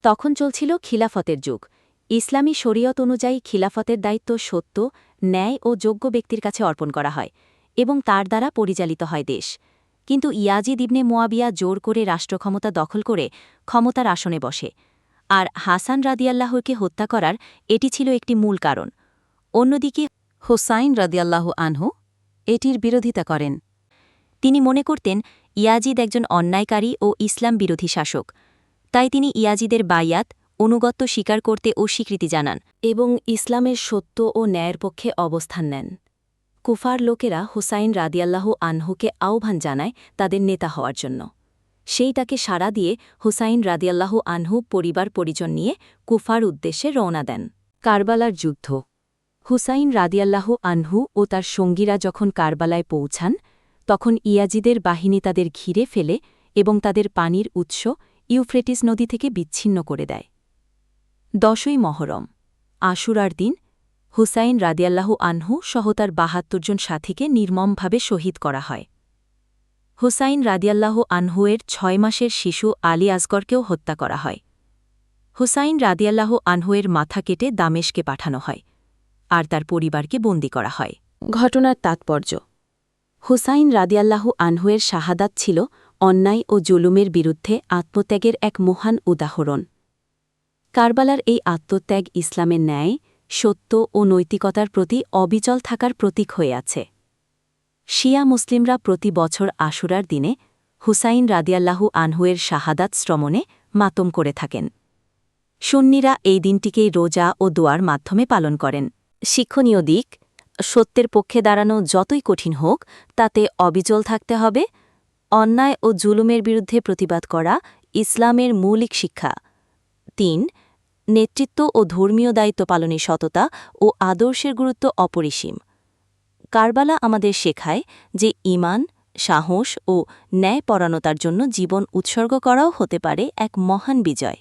তখন চলছিল খিলাফতের যুগ। ইসলামী শরীয়ত অনুযায়ী খিলাফতের দায়িত্ব সত্য, ন্যায় ও যোগ্য ব্যক্তির কাছে অর্পণ করা হয় এবং তার দ্বারা পরিচালিত হয় দেশ। কিন্তু ইয়াজিদ ইবনে মুয়াবিয়া জোর করে রাষ্ট্রক্ষমতা দখল করে ক্ষমতার আসনে বসে, আর হাসান রাদিয়াল্লাহুকে হত্যা করার এটি ছিল একটি মূল কারণ। অন্যদিকে হোসাইন রাদিয়াল্লাহু আনহু এটির বিরোধিতা করেন। তিনি মনে করতেন ইয়াজিদ একজন অন্যায়কারী ও ইসলাম বিরোধী শাসক, তাই তিনি ইয়াজিদের বায়াত অনুগত্য স্বীকার করতে ও স্বীকৃতি জানান এবং ইসলামের সত্য ও ন্যায়ের পক্ষে অবস্থান নেন। কুফার লোকেরা হুসাইন রাদিয়াল্লাহু আনহুকে আহ্বান জানায় তাদের নেতা হওয়ার জন্য। সেই তাকে সাড়া দিয়ে হুসাইন রাদিয়াল্লাহু আনহু পরিবার পরিজন নিয়ে কুফার উদ্দেশ্যে রওনা দেন। কারবালার যুদ্ধ। হুসাইন রাদিয়াল্লাহু আনহু ও তার সঙ্গীরা যখন কারবালায় পৌঁছান, তখন ইয়াজিদের বাহিনী তাদের ঘিরে ফেলে এবং তাদের পানির উৎস ইউফ্রেটিস নদী থেকে বিচ্ছিন্ন করে দেয়। 10ই মহরম, আশুরার দিন, হুসাইন রাদিয়াল্লাহু আনহু সহ তার ৭২ জন সাথীকে নির্মমভাবে শহীদ করা হয়। হুসাইন রাদিয়াল্লাহু আনহুয়ের ৬ মাসের শিশু আলী আসগরকেও হত্যা করা হয়। হুসাইন রাদিয়াল্লাহু আনহুয়ের মাথা কেটে দামেশকে পাঠানো হয়, আর তার পরিবারকে বন্দী করা হয়। ঘটনার তাৎপর্য। হুসাইন রাদিয়াল্লাহু আনহুয়ের শাহাদাত ছিল অন্যায় ও জুলুমের বিরুদ্ধে আত্মত্যাগের এক মহান উদাহরণ। কারবালার এই আত্মত্যাগ ইসলামের ন্যায়, সত্য ও নৈতিকতার প্রতি অবিচল থাকার প্রতীক হয়ে আছে। শিয়া মুসলিমরা প্রতি বছর আশুরার দিনে হুসাইন রাদিয়াল্লাহু আনহুয়ের শাহাদাত শ্রমণে মাতম করে থাকেন। সুন্নিরা এই দিনটিকেই রোজা ও দোয়ার মাধ্যমে পালন করেন। শিক্ষণীয় দিক: সত্যের পক্ষে দাঁড়ানো যতই কঠিন হোক, তাতে অবিচল থাকতে হবে। অন্যায় ও জুলুমের বিরুদ্ধে প্রতিবাদ করা ইসলামের মৌলিক শিক্ষা। ৩. নেতৃত্ব ও ধর্মীয় দায়িত্ব পালনে সততা ও আদর্শের গুরুত্ব অপরিসীম। কারবালা আমাদের শেখায় যে ঈমান, সাহস ও ন্যায়পরায়ণতার জন্য জীবন উৎসর্গ করাও হতে পারে এক মহান বিজয়।